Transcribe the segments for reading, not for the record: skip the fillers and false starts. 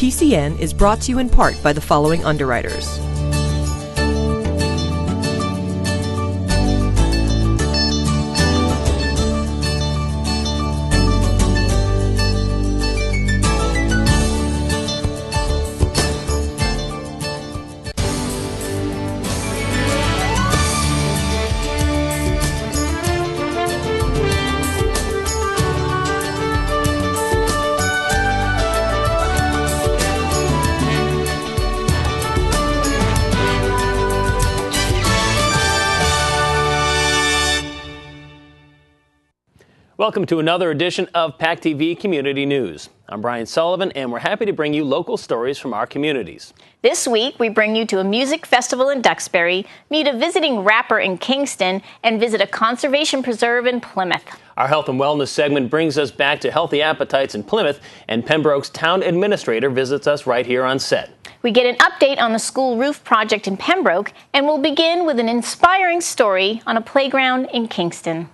PCN is brought to you in part by the following underwriters. Welcome to another edition of PACTV Community News. I'm Brian Sullivan, and we're happy to bring you local stories from our communities. This week, we bring you to a music festival in Duxbury, meet a visiting rapper in Kingston, and visit a conservation preserve in Plymouth. Our health and wellness segment brings us back to healthy appetites in Plymouth, and Pembroke's town administrator visits us right here on set. We get an update on the school roof project in Pembroke, and we'll begin with an inspiring story on a playground in Kingston.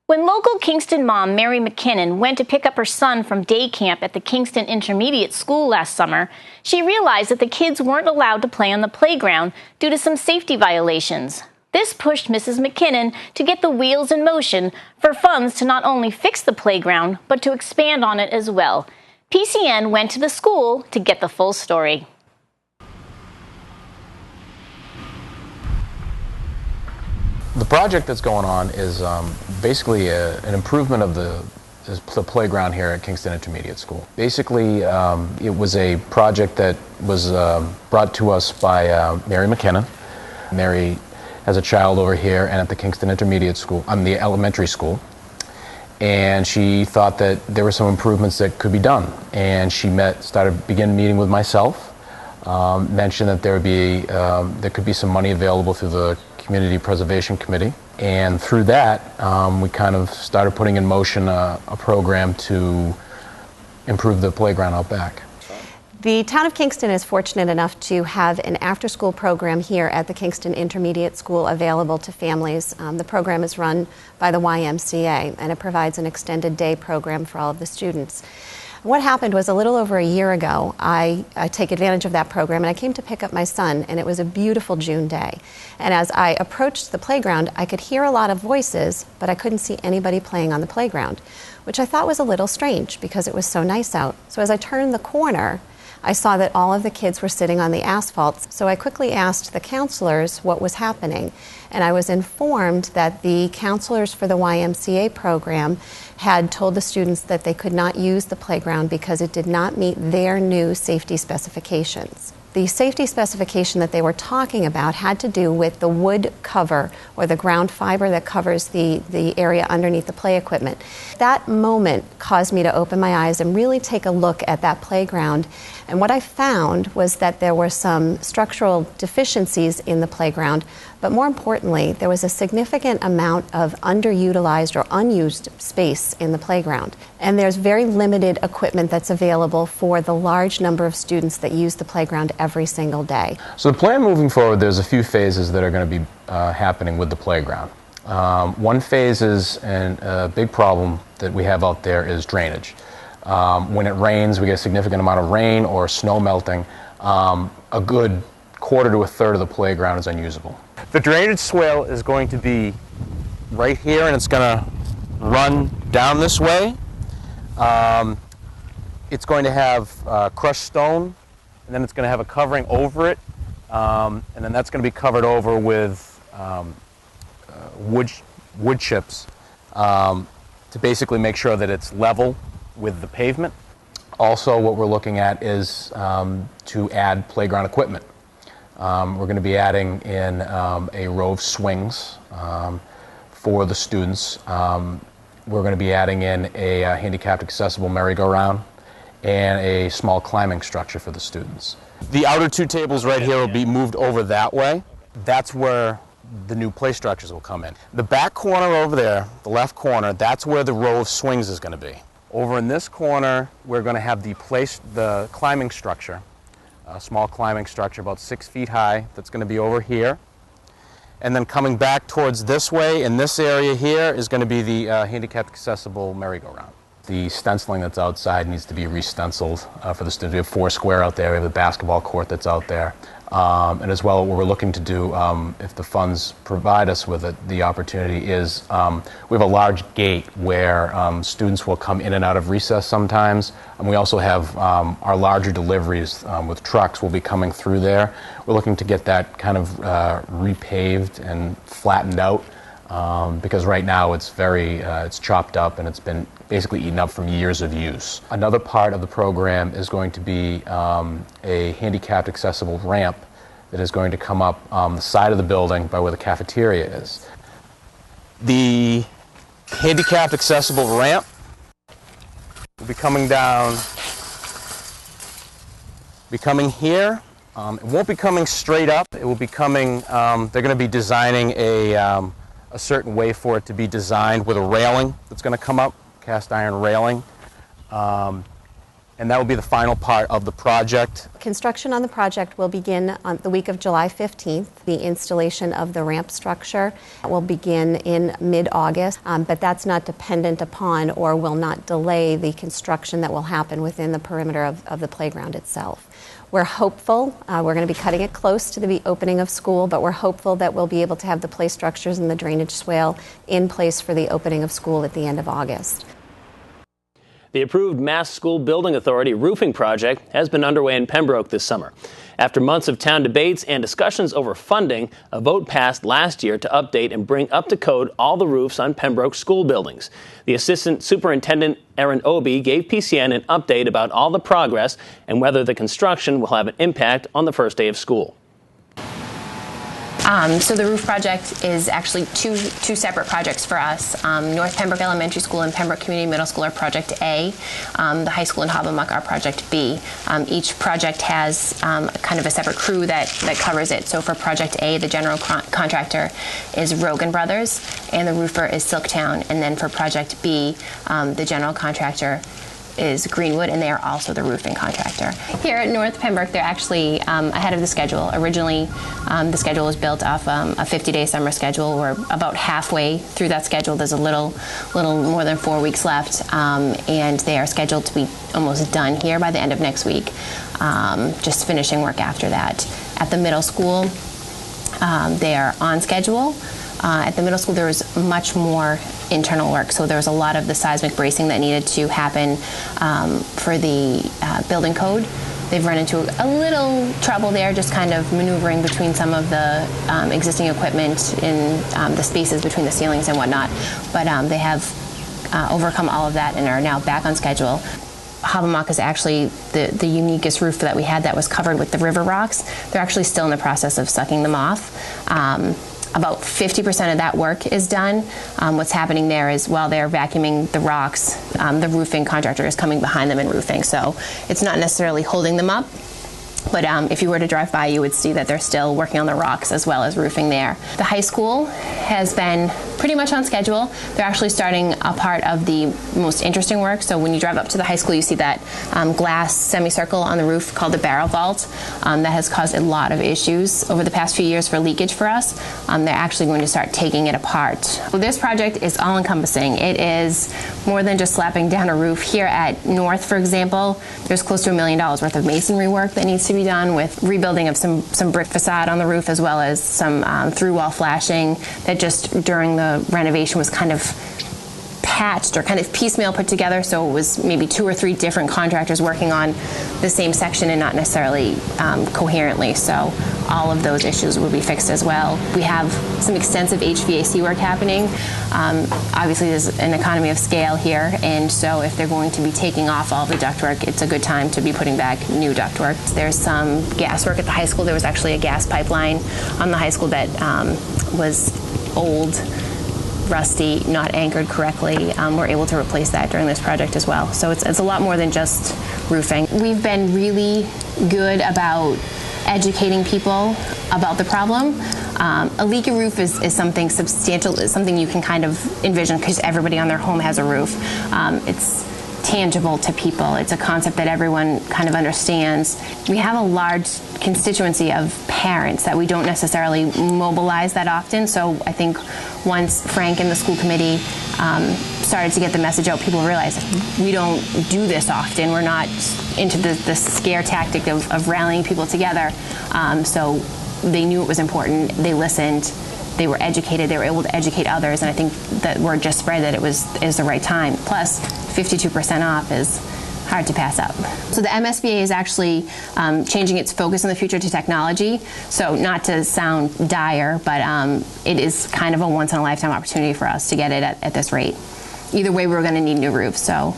When local Kingston mom Mary McKinnon went to pick up her son from day camp at the Kingston Intermediate School last summer, she realized that the kids weren't allowed to play on the playground due to some safety violations. This pushed Mrs. McKinnon to get the wheels in motion for funds to not only fix the playground, but to expand on it as well. PCN went to the school to get the full story. The project that's going on is basically an improvement of the playground here at Kingston Intermediate School. Basically, it was a project that was brought to us by Mary McKinnon. Mary has a child over here and at the Kingston Intermediate School, the elementary school, and she thought that there were some improvements that could be done. And she began meeting with myself, mentioned that there could be some money available through the Community Preservation Committee, and through that we kind of started putting in motion a program to improve the playground out back. The town of Kingston is fortunate enough to have an after-school program here at the Kingston Intermediate School available to families. The program is run by the YMCA, and it provides an extended day program for all of the students. What happened was a little over a year ago, I take advantage of that program, and I came to pick up my son, and it was a beautiful June day. And as I approached the playground, I could hear a lot of voices, but I couldn't see anybody playing on the playground, which I thought was a little strange because it was so nice out. So as I turned the corner, I saw that all of the kids were sitting on the asphalt. So I quickly asked the counselors what was happening, and I was informed that the counselors for the YMCA program had told the students that they could not use the playground because it did not meet their new safety specifications. The safety specification that they were talking about had to do with the wood cover or the ground fiber that covers the area underneath the play equipment. That moment caused me to open my eyes and really take a look at that playground. And what I found was that there were some structural deficiencies in the playground, but more importantly, there was a significant amount of underutilized or unused space in the playground. And there's very limited equipment that's available for the large number of students that use the playground every single day. So the plan moving forward, there's a few phases that are going to be happening with the playground. One phase is, and a big problem that we have out there is drainage. When it rains, we get a significant amount of rain or snow melting. A good quarter to a third of the playground is unusable. The drainage swale is going to be right here, and it's going to run down this way. It's going to have crushed stone, and then it's going to have a covering over it, and then that's going to be covered over with wood chips to basically make sure that it's level with the pavement. Also, what we're looking at is to add playground equipment. We're going to be adding in a row of swings for the students. We're going to be adding in a handicapped accessible merry-go-round and a small climbing structure for the students. The outer two tables right here will be moved over that way. That's where the new play structures will come in. The back corner over there, the left corner, that's where the row of swings is going to be. Over in this corner, we're going to have the climbing structure, a small climbing structure about 6 feet high that's going to be over here. And then coming back towards this way, in this area here, is going to be the handicapped accessible merry-go-round. the stenciling that's outside needs to be re-stenciled for the students. We have Foursquare out there, we have the basketball court that's out there. And as well, what we're looking to do, if the funds provide us with it, the opportunity is we have a large gate where students will come in and out of recess sometimes. And we also have our larger deliveries with trucks will be coming through there. We're looking to get that kind of repaved and flattened out because right now it's it's chopped up and it's been basically eaten up from years of use. Another part of the program is going to be a handicapped accessible ramp that is going to come up the side of the building by where the cafeteria is. The handicapped accessible ramp will be coming down, here. It won't be coming straight up. It will be coming, they're going to be designing a certain way for it to be designed with a railing that's going to come up, cast iron railing. And that will be the final part of the project. Construction on the project will begin on the week of July 15th. The installation of the ramp structure will begin in mid-August, but that's not dependent upon or will not delay the construction that will happen within the perimeter of the playground itself. We're hopeful, we're going to be cutting it close to the opening of school, but we're hopeful that we'll be able to have the play structures and the drainage swale in place for the opening of school at the end of August. The approved Mass School Building Authority roofing project has been underway in Pembroke this summer. After months of town debates and discussions over funding, a vote passed last year to update and bring up to code all the roofs on Pembroke school buildings. The Assistant Superintendent, Erin Obie, gave PCN an update about all the progress and whether the construction will have an impact on the first day of school. So the roof project is actually two separate projects for us. North Pembroke Elementary School and Pembroke Community Middle School are Project A. The high school in Hobbamuck are Project B. Each project has kind of a separate crew that covers it. So for Project A, the general contractor is Rogan Brothers, and the roofer is Silktown. And then for Project B, the general contractor is Greenwood, and they are also the roofing contractor. Here at North Pembroke, they're actually ahead of the schedule. Originally, the schedule was built off a 50-day summer schedule. We're about halfway through that schedule. There's a little more than 4 weeks left, and they are scheduled to be almost done here by the end of next week, just finishing work after that. At the middle school, they are on schedule. At the middle school, there was much more internal work, so there was a lot of the seismic bracing that needed to happen for the building code. They've run into a little trouble there, just kind of maneuvering between some of the existing equipment in the spaces between the ceilings and whatnot, but they have overcome all of that and are now back on schedule. Hobbamuck is actually the uniquest roof that we had that was covered with the river rocks. They're actually still in the process of sucking them off. About 50% of that work is done. What's happening there is while they're vacuuming the rocks, the roofing contractor is coming behind them and roofing. So it's not necessarily holding them up, but if you were to drive by, you would see that they're still working on the rocks as well as roofing there. The high school has been pretty much on schedule. They're actually starting a part of the most interesting work. So when you drive up to the high school, you see that glass semicircle on the roof called the barrel vault. That has caused a lot of issues over the past few years for leakage for us. They're actually going to start taking it apart. So this project is all-encompassing. It is more than just slapping down a roof. Here at North, for example, there's close to $1 million worth of masonry work that needs to be done with rebuilding of some brick facade on the roof, as well as some through-wall flashing that just during the renovation was kind of patched or kind of piecemeal put together, so it was maybe 2 or 3 different contractors working on the same section and not necessarily coherently. So all of those issues will be fixed as well. We have some extensive HVAC work happening. Obviously there's an economy of scale here, and so if they're going to be taking off all the ductwork, it's a good time to be putting back new ductwork. There's some gas work at the high school. There was actually a gas pipeline on the high school that was old, rusty, not anchored correctly. We're able to replace that during this project as well. So it's a lot more than just roofing. We've been really good about educating people about the problem. A leaky roof is something substantial, is something you can kind of envision because everybody on their home has a roof. It's tangible to people. It's a concept that everyone kind of understands. We have a large constituency of parents that we don't necessarily mobilize that often, so I think once Frank and the school committee started to get the message out, people realized we don't do this often. We're not into the scare tactic of rallying people together. So they knew it was important. They listened. They were educated. They were able to educate others. And I think that word just spread that it was the right time. Plus, 52% off is hard to pass up. So the MSBA is actually changing its focus in the future to technology. So not to sound dire, but it is kind of a once-in-a-lifetime opportunity for us to get it at this rate. Either way, we're going to need new roofs, so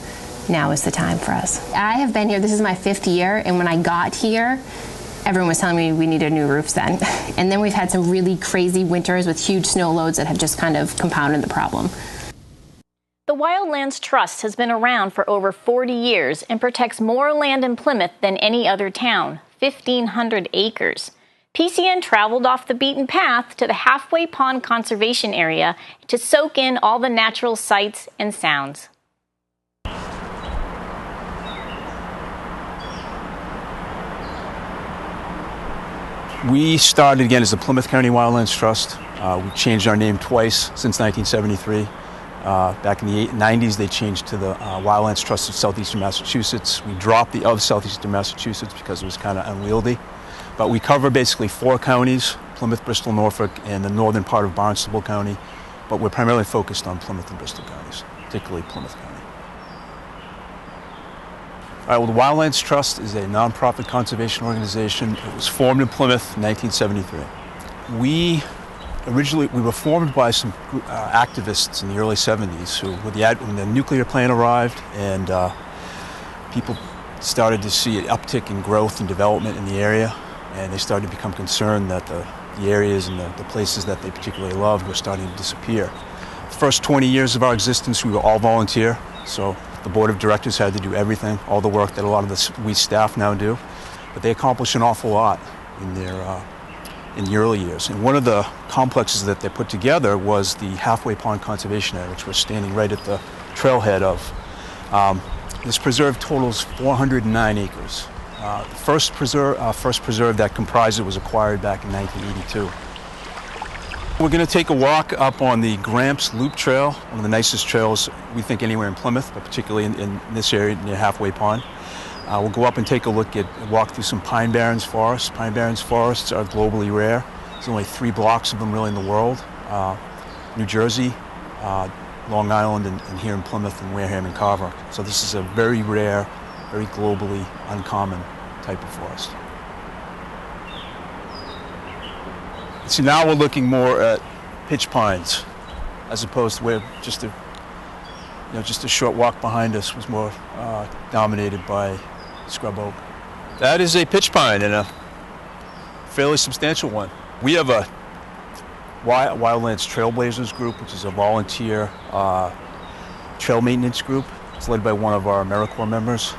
now is the time for us. I have been here, this is my 5th year, and when I got here, everyone was telling me we needed new roofs then. And then we've had some really crazy winters with huge snow loads that have just kind of compounded the problem. The Wildlands Trust has been around for over 40 years and protects more land in Plymouth than any other town, 1,500 acres. PCN traveled off the beaten path to the Halfway Pond Conservation Area to soak in all the natural sights and sounds. We started again as the Plymouth County Wildlands Trust. We changed our name twice since 1973. Back in the 90s, they changed to the Wildlands Trust of Southeastern Massachusetts. We dropped the of Southeastern Massachusetts because it was kind of unwieldy. But we cover basically 4 counties, Plymouth, Bristol, Norfolk, and the northern part of Barnstable County. But we're primarily focused on Plymouth and Bristol counties, particularly Plymouth County. All right, well, the Wildlands Trust is a nonprofit conservation organization. It was formed in Plymouth in 1973. We were formed by some activists in the early 70s who, when the nuclear plant arrived and people started to see an uptick in growth and development in the area, and they started to become concerned that the areas and the places that they particularly loved were starting to disappear. The first 20 years of our existence, we were all volunteer, so the board of directors had to do everything, all the work that a lot of we staff now do, but they accomplished an awful lot in the early years. And one of the complexes that they put together was the Halfway Pond Conservation Area, which we're standing right at the trailhead of. This preserve totals 409 acres. The first preserve that comprised it was acquired back in 1982. We're going to take a walk up on the Gramps Loop Trail, one of the nicest trails we think anywhere in Plymouth, but particularly in this area near Halfway Pond. We'll go up and take a look at, walk through some pine barrens forests. Pine barrens forests are globally rare. There's only 3 blocks of them really in the world. New Jersey, Long Island, and here in Plymouth and Wareham and Carver. So this is a very rare, very globally uncommon type of forest. See, now we're looking more at pitch pines, as opposed to where just a short walk behind us was more dominated by scrub oak. That is a pitch pine, and a fairly substantial one. We have a Wildlands Trailblazers group, which is a volunteer trail maintenance group. It's led by one of our AmeriCorps members.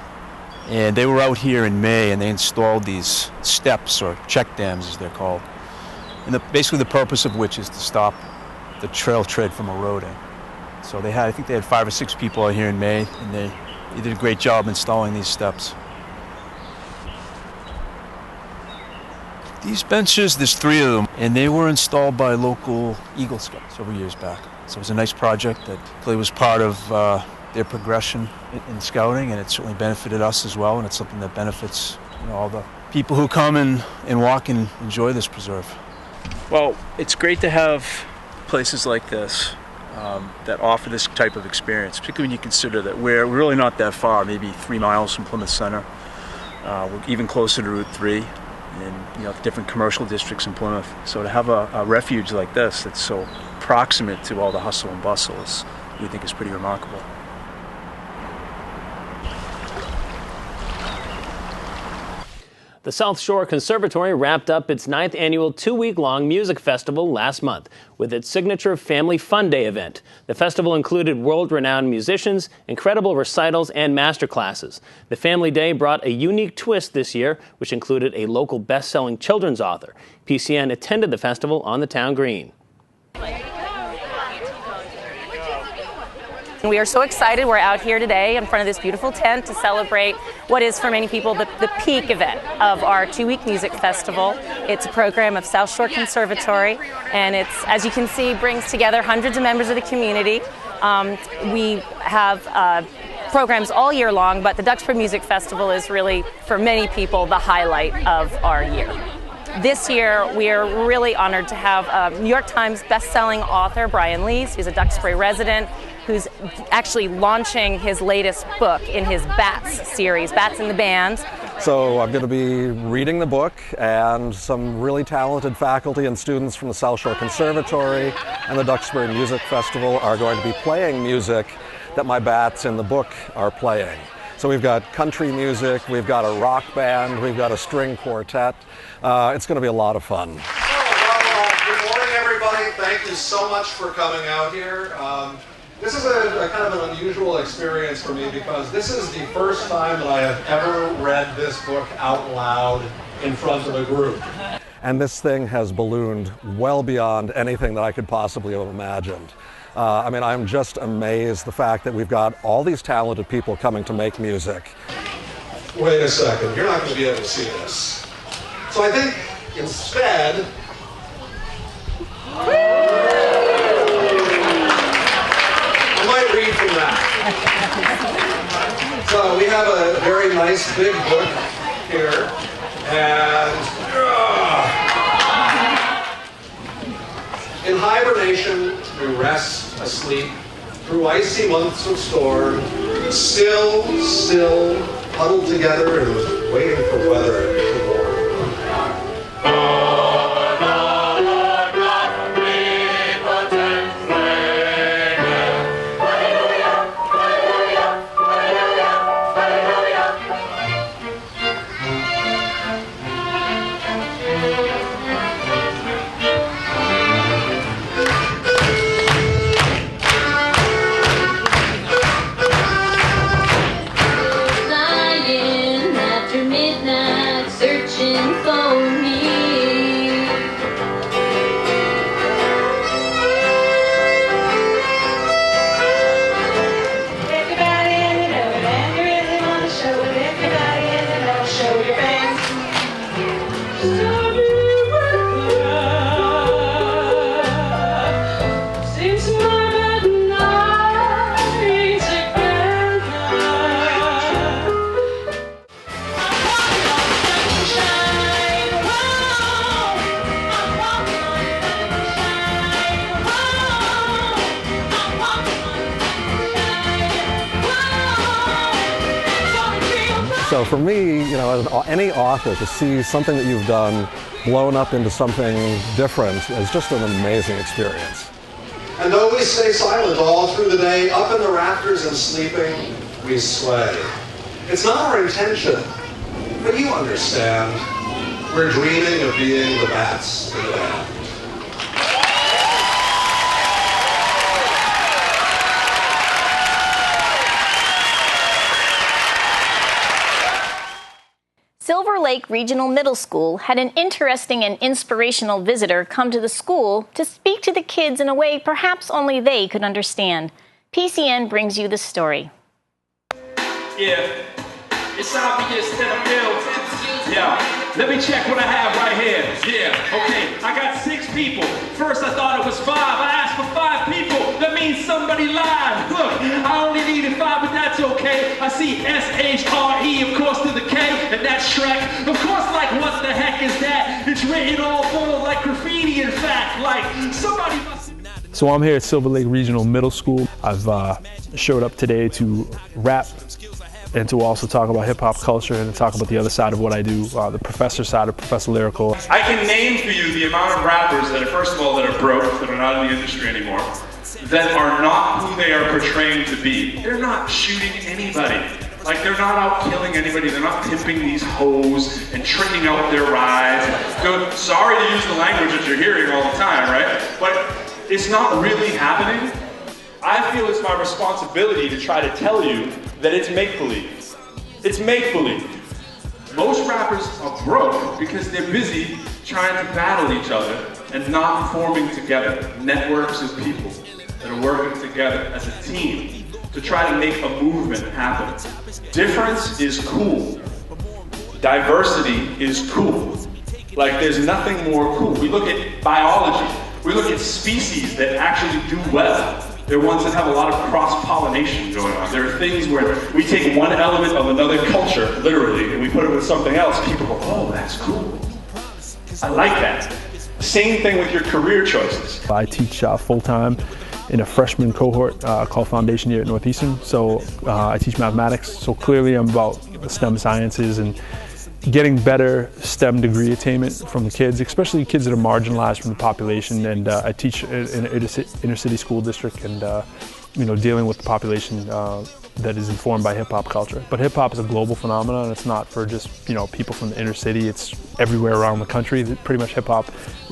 And they were out here in May, and they installed these steps, or check dams as they're called. And basically the purpose of which is to stop the trail tread from eroding. So I think they had 5 or 6 people out here in May, and they did a great job installing these steps. These benches, there's 3 of them, and they were installed by local Eagle Scouts several years back. So it was a nice project that really was part of their progression in scouting, and it certainly benefited us as well, and it's something that benefits all the people who come and walk and enjoy this preserve. Well, it's great to have places like this that offer this type of experience, particularly when you consider that we're really not that far, maybe 3 miles from Plymouth Center. We're even closer to Route 3 and the different commercial districts in Plymouth. So to have a refuge like this that's so proximate to all the hustle and bustle we think is pretty remarkable. The South Shore Conservatory wrapped up its 9th annual 2-week-long music festival last month with its signature Family Fun Day event. The festival included world-renowned musicians, incredible recitals, and masterclasses. The Family Day brought a unique twist this year, which included a local best-selling children's author. PCN attended the festival on the town green. We are so excited. We're out here today in front of this beautiful tent to celebrate what is for many people the peak event of our 2-week music festival. It's a program of South Shore Conservatory, and it's, as you can see, brings together hundreds of members of the community We have programs all year long, but the Duxbury Music Festival is really, for many people, the highlight of our year. This year, we are really honored to have New York Times best-selling author Brian Lees, who's a Duxbury resident, who's actually launching his latest book in his Bats series, Bats in the Band. So I'm going to be reading the book, and some really talented faculty and students from the South Shore Conservatory and the Duxbury Music Festival are going to be playing music that my bats in the book are playing. So we've got country music, we've got a rock band, we've got a string quartet. It's going to be a lot of fun. Good morning, everybody. Thank you so much for coming out here. This is a kind of an unusual experience for me because this is the first time that I have ever read this book out loud in front of a group. And this thing has ballooned well beyond anything that I could possibly have imagined. I mean, I'm just amazed the fact that we've got all these talented people coming to make music. Wait a second, you're not going to be able to see this. So I think instead, I might read from that. So we have a very nice big book here, and in hibernation, we rest asleep through icy months of storm, still, huddled together and waiting for weather to warm. So for me, you know, as any author, to see something that you've done blown up into something different is just an amazing experience. And though we stay silent all through the day, up in the rafters and sleeping, we sway. It's not our intention, but you understand. We're dreaming of being the bats in the band. Silver Lake Regional Middle School had an interesting and inspirational visitor come to the school to speak to the kids in a way perhaps only they could understand. PCN brings you the story. Yeah, it's obvious that I'm ill. Yeah. Let me check what I have right here. Yeah, okay, I got 6 people. First I thought it was 5. I asked for 5 people. That means somebody lied. Look, I only needed 5, but that's okay. I see S-H-R-E, of course, to the K, and that's Shrek. Of course, like, what the heck is that? It's written all full like graffiti, in fact. Like, somebody must... So I'm here at Silver Lake Regional Middle School. I've showed up today to rap and to also talk about hip-hop culture and to talk about the other side of what I do, the professor side of Professor Lyrical. I can name for you the amount of rappers that are, first of all, that are broke, that are not in the industry anymore, that are not who they are portraying to be. They're not shooting anybody. Like, they're not out killing anybody. They're not pimping these hoes and tricking out their rides. Sorry to use the language that you're hearing all the time, right? But it's not really happening. I feel it's my responsibility to try to tell you that it's make-believe. It's make-believe. Most rappers are broke because they're busy trying to battle each other and not forming together networks of people that are working together as a team to try to make a movement happen. Difference is cool. Diversity is cool. Like, there's nothing more cool. We look at biology. We look at species that actually do well. They're ones that have a lot of cross-pollination going on. There are things where we take one element of another culture, literally, and we put it with something else. People go, oh, that's cool. I like that. Same thing with your career choices. I teach full-time in a freshman cohort called Foundation Year at Northeastern. So I teach mathematics. So clearly I'm about STEM sciences and getting better STEM degree attainment from the kids, especially kids that are marginalized from the population. And I teach in an inner city school district, and dealing with the population that is informed by hip hop culture. But hip hop is a global phenomenon. It's not for just people from the inner city. It's everywhere around the country. Pretty much hip hop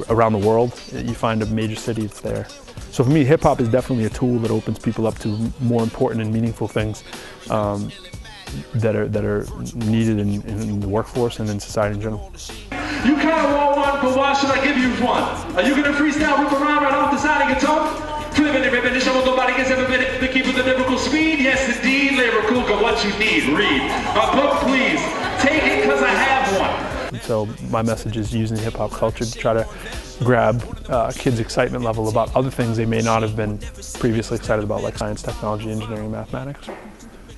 around the world. You find a major city, it's there. So for me, hip hop is definitely a tool that opens people up to more important and meaningful things that are needed in the workforce and in society in general. You kind of want one, but why should I give you one? Are you gonna freestyle, rip around right off the side of your tongue? Flipping and ripping and shovel, nobody gets ever been it. The keep with the lyrical speed, yes indeed, lyrical, got what you need, read. My book, please, take it cause I have one. So my message is using hip hop culture to try to grab kids' excitement level about other things they may not have been previously excited about, like science, technology, engineering, mathematics.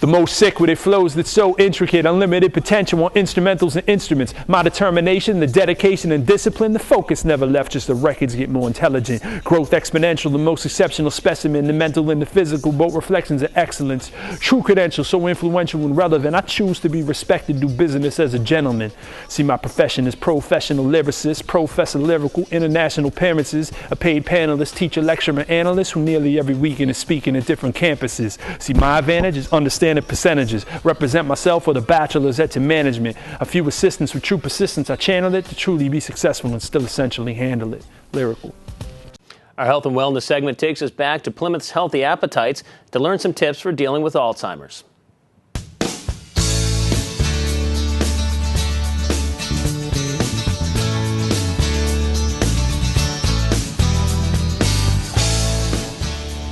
The most sick with it flows that's so intricate, unlimited potential on instrumentals and instruments. My determination, the dedication and discipline, the focus never left, just the records get more intelligent. Growth exponential, the most exceptional specimen, the mental and the physical, both reflections of excellence. True credentials, so influential and relevant. I choose to be respected, do business as a gentleman. See, my profession is professional lyricist, professor lyrical, international appearances, a paid panelist, teacher, lecturer, analyst who nearly every weekend is speaking at different campuses. See, my advantage is understanding percentages, represent myself with a bachelor's at management, a few assistants with true persistence. I channel it to truly be successful and still essentially handle it. Lyrical. Our health and wellness segment takes us back to Plymouth's Healthy Appetites to learn some tips for dealing with Alzheimer's.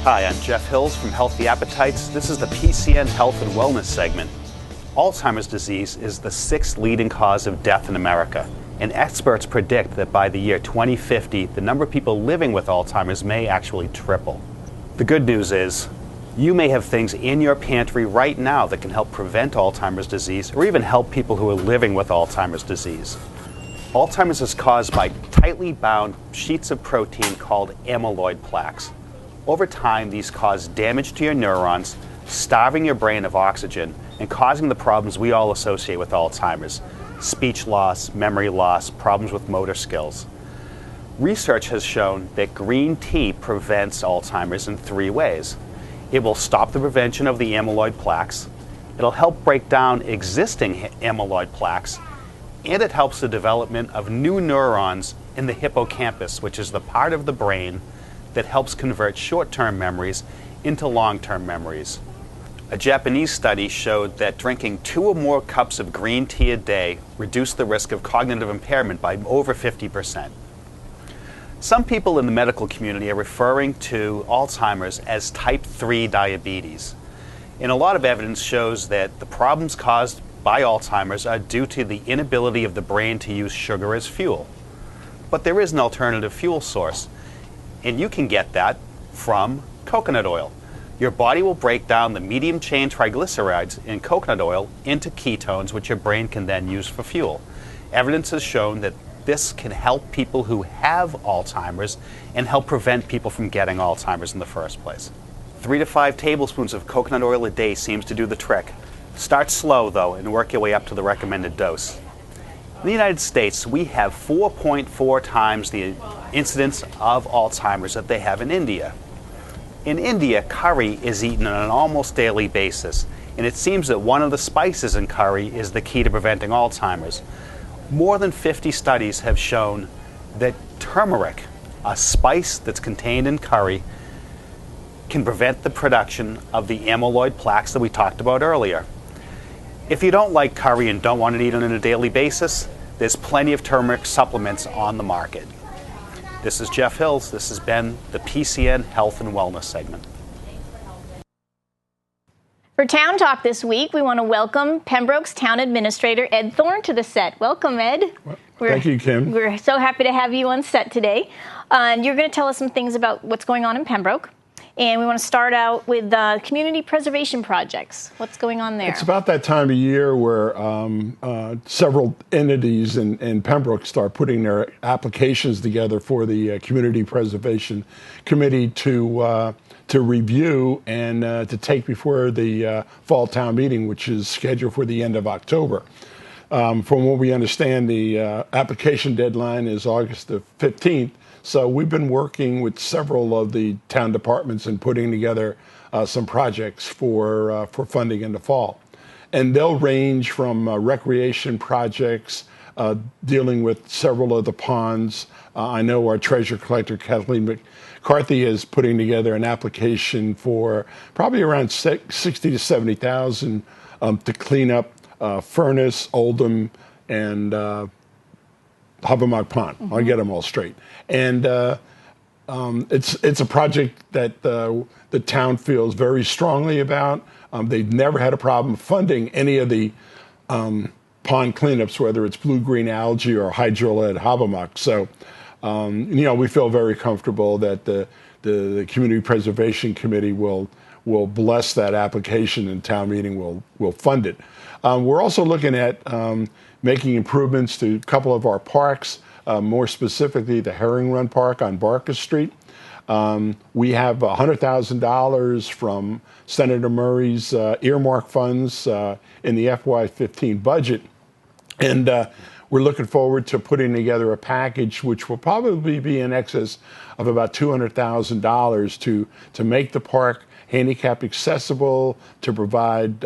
Hi, I'm Jeff Hills from Healthy Appetites. This is the PCN Health and Wellness segment. Alzheimer's disease is the 6th leading cause of death in America, and experts predict that by the year 2050, the number of people living with Alzheimer's may actually triple. The good news is, you may have things in your pantry right now that can help prevent Alzheimer's disease or even help people who are living with Alzheimer's disease. Alzheimer's is caused by tightly bound sheets of protein called amyloid plaques. Over time, these cause damage to your neurons, starving your brain of oxygen, and causing the problems we all associate with Alzheimer's: speech loss, memory loss, problems with motor skills. Research has shown that green tea prevents Alzheimer's in 3 ways. It will stop the prevention of the amyloid plaques, it'll help break down existing amyloid plaques, and it helps the development of new neurons in the hippocampus, which is the part of the brain that helps convert short-term memories into long-term memories. A Japanese study showed that drinking 2 or more cups of green tea a day reduced the risk of cognitive impairment by over 50%. Some people in the medical community are referring to Alzheimer's as type 3 diabetes. And a lot of evidence shows that the problems caused by Alzheimer's are due to the inability of the brain to use sugar as fuel. But there is an alternative fuel source, and you can get that from coconut oil. Your body will break down the medium-chain triglycerides in coconut oil into ketones, which your brain can then use for fuel. Evidence has shown that this can help people who have Alzheimer's and help prevent people from getting Alzheimer's in the first place. 3 to 5 tablespoons of coconut oil a day seems to do the trick. Start slow, though, and work your way up to the recommended dose. In the United States, we have 4.4 times the incidence of Alzheimer's that they have in India. In India, curry is eaten on an almost daily basis, and it seems that one of the spices in curry is the key to preventing Alzheimer's. More than 50 studies have shown that turmeric, a spice that's contained in curry, can prevent the production of the amyloid plaques that we talked about earlier. If you don't like curry and don't want to eat it on a daily basis, there's plenty of turmeric supplements on the market. This is Jeff Hills. This has been the PCN Health and Wellness segment. For Town Talk this week, we want to welcome Pembroke's Town Administrator Ed Thorne to the set. Welcome, Ed. Thank you, Kim. We're so happy to have you on set today. And you're going to tell us some things about what's going on in Pembroke. And we want to start out with community preservation projects. What's going on there? It's about that time of year where several entities in Pembroke start putting their applications together for the Community Preservation Committee to review and to take before the fall town meeting, which is scheduled for the end of October. From what we understand, the application deadline is August the 15th. So we've been working with several of the town departments and putting together some projects for funding in the fall. And they'll range from recreation projects, dealing with several of the ponds. I know our treasure collector, Kathleen McCarthy, is putting together an application for probably around 60 to 70,000 to clean up Furnace, Oldham, and Hobomok Pond. I'll get them all straight. And it's a project that the town feels very strongly about. They've never had a problem funding any of the pond cleanups, whether it's blue-green algae or hydrolead Hobomok. So, we feel very comfortable that the Community Preservation Committee will bless that application and town meeting will fund it. We're also looking at making improvements to a couple of our parks, more specifically the Herring Run Park on Barker Street. We have $100,000 from Senator Murray's earmark funds in the FY15 budget. And we're looking forward to putting together a package which will probably be in excess of about $200,000 to make the park handicap accessible, to provide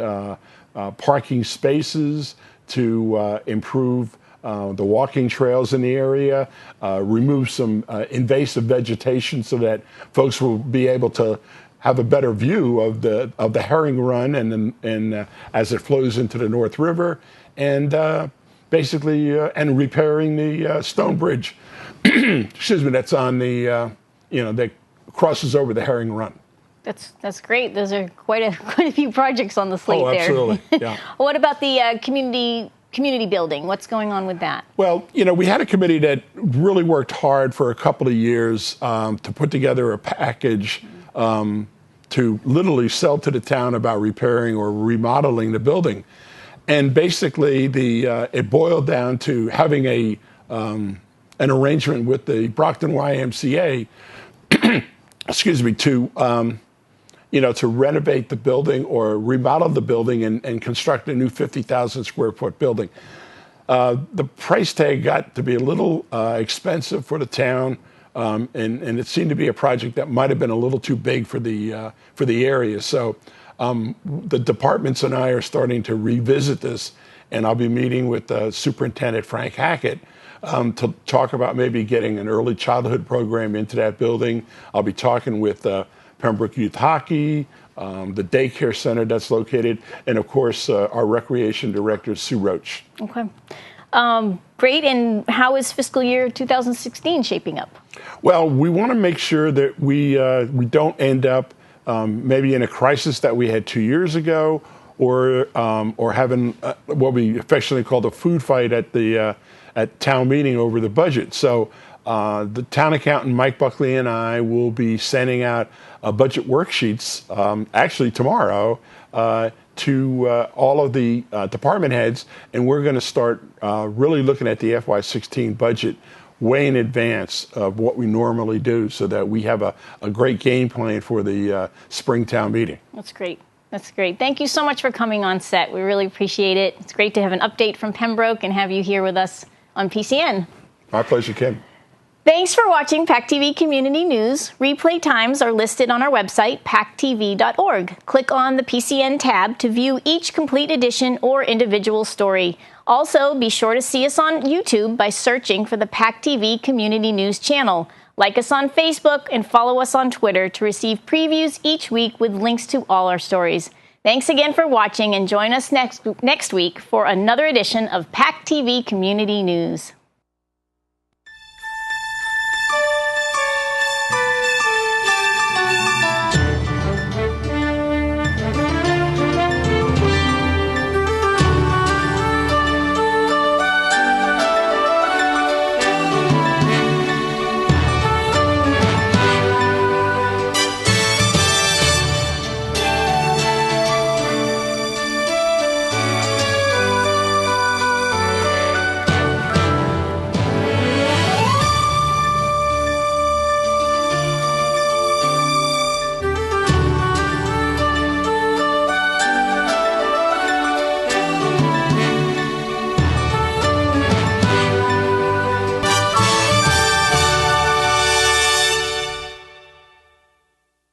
parking spaces, to improve the walking trails in the area, remove some invasive vegetation so that folks will be able to have a better view of the Herring Run and as it flows into the North River, and basically and repairing the stone bridge. Excuse me, that's on the that crosses over the Herring Run. That's great. Those are quite a few projects on the slate there. Oh, absolutely. Yeah. What about the community building? What's going on with that? Well, we had a committee that really worked hard for a couple of years to put together a package to literally sell to the town about repairing or remodeling the building. And basically, it boiled down to having an arrangement with the Brockton YMCA, excuse me, to renovate the building or remodel the building and construct a new 50,000 square foot building. The price tag got to be a little expensive for the town, and it seemed to be a project that might have been a little too big for the area. So the departments and I are starting to revisit this, and I'll be meeting with Superintendent Frank Hackett to talk about maybe getting an early childhood program into that building. I'll be talking with Pembroke Youth Hockey, the daycare center that's located, and of course our recreation director, Sue Roach. Okay. Great. And how is fiscal year 2016 shaping up? Well, we want to make sure that we don't end up maybe in a crisis that we had 2 years ago, or having what we affectionately call the food fight at town meeting over the budget. So the town accountant, Mike Buckley, and I will be sending out budget worksheets actually tomorrow to all of the department heads, and we're going to start really looking at the FY16 budget way in advance of what we normally do, so that we have a great game plan for the spring town meeting. That's great. That's great. Thank you so much for coming on set. We really appreciate it. It's great to have an update from Pembroke and have you here with us on PCN. My pleasure, Kim. Thanks for watching PACTV Community News. Replay times are listed on our website, pactv.org. Click on the PCN tab to view each complete edition or individual story. Also, be sure to see us on YouTube by searching for the PACTV Community News channel. Like us on Facebook and follow us on Twitter to receive previews each week with links to all our stories. Thanks again for watching, and join us next week for another edition of PACTV Community News.